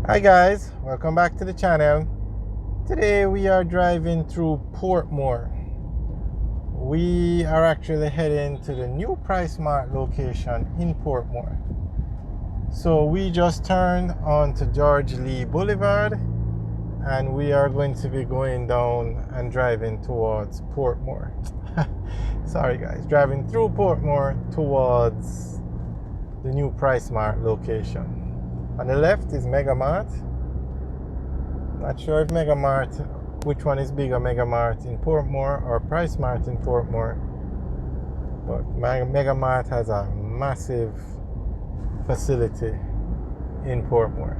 Hi guys, welcome back to the channel. Today we are driving through Portmore. We are actually heading to the new Price Mart location in Portmore. So we just turned onto George Lee Boulevard and we are going to be going down and driving towards Portmore. Sorry guys, driving through Portmore towards the new Price Mart location. On the left is Mega Mart. Not sure if Mega Mart, which one is bigger, Mega Mart in Portmore or Price Mart in Portmore. But Mega Mart has a massive facility in Portmore.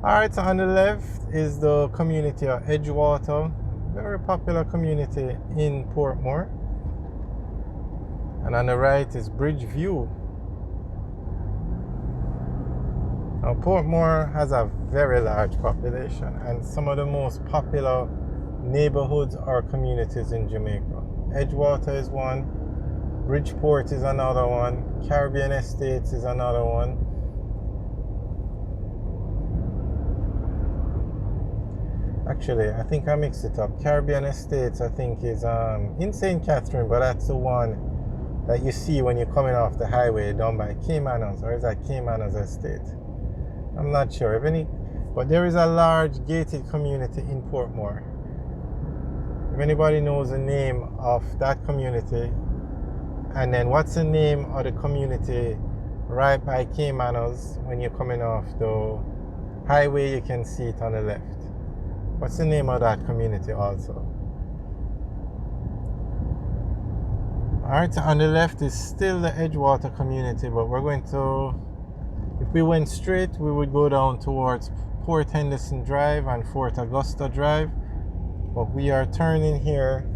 Alright, so on the left is the community of Edgewater, very popular community in Portmore. And on the right is Bridgeview. Now, Portmore has a very large population and some of the most popular neighborhoods or communities in Jamaica. Edgewater is one, Bridgeport is another one, Caribbean Estates is another one. Actually, I think I mixed it up. Caribbean Estates, I think, is in St. Catherine, but that's the one that you see when you're coming off the highway down by Caymanos, or is that Caymanos Estate? I'm not sure if any, but there is a large gated community in Portmore. If anybody knows the name of that community, and then what's the name of the community right by Caymanos when you're coming off the highway, you can see it on the left. What's the name of that community also? Alright, so on the left is still the Edgewater community, but we're going to, if we went straight, we would go down towards Port Henderson Drive and Fort Augusta Drive. But we are turning here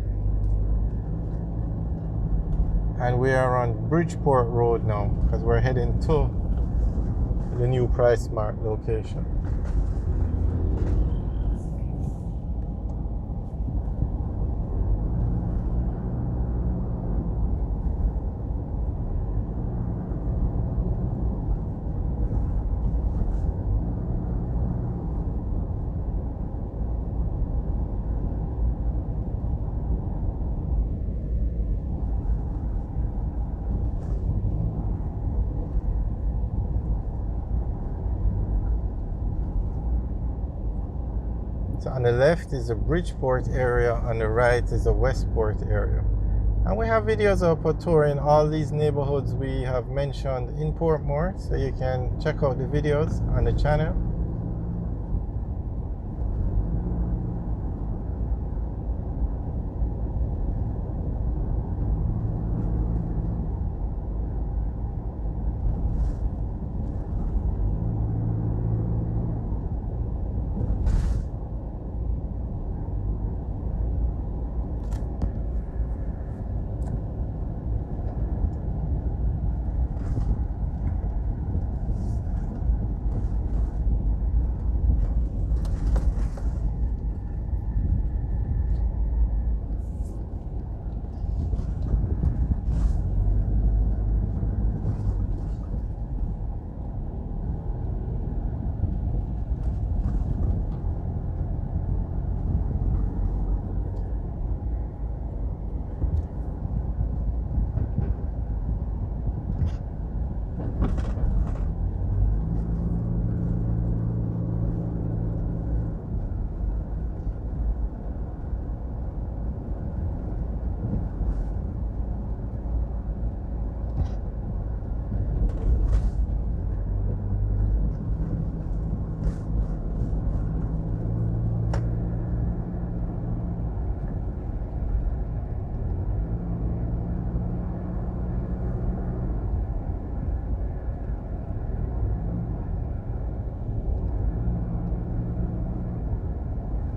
and we are on Bridgeport Road now because we're heading to the new Price Mart location. So on the left is the Bridgeport area, on the right is the Westport area. And we have videos up for touring all these neighborhoods we have mentioned in Portmore, so you can check out the videos on the channel.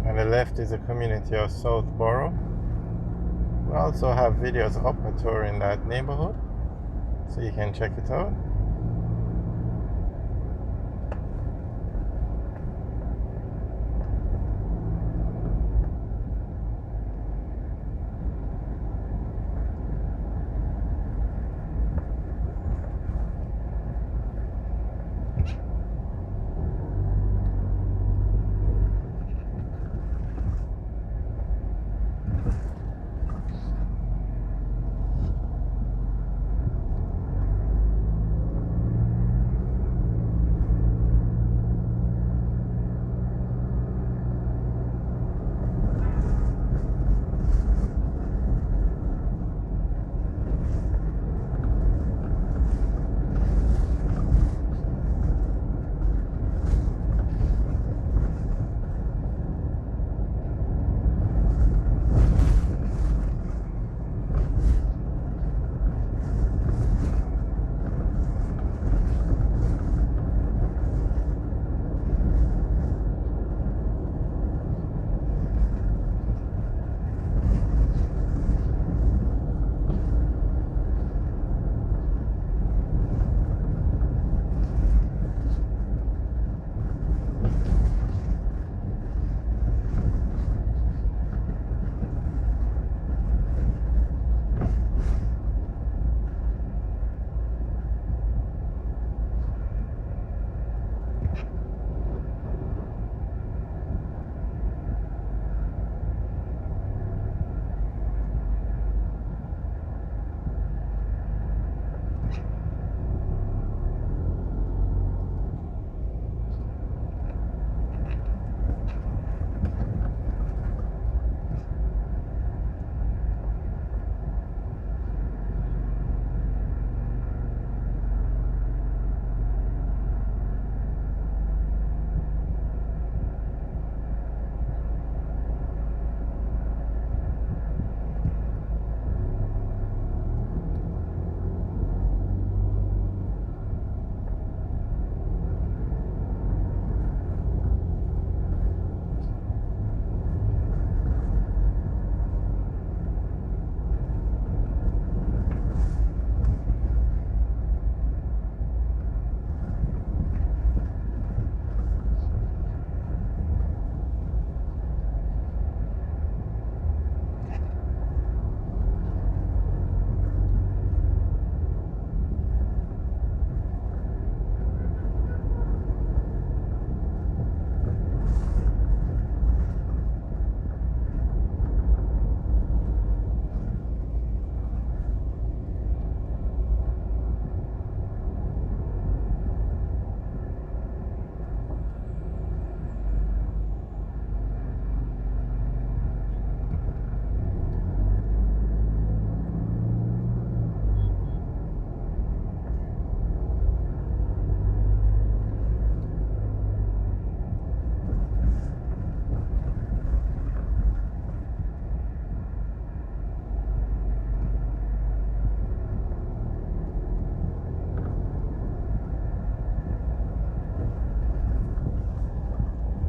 On the left is the community of Southborough. We also have videos up for touring that neighborhood, so you can check it out.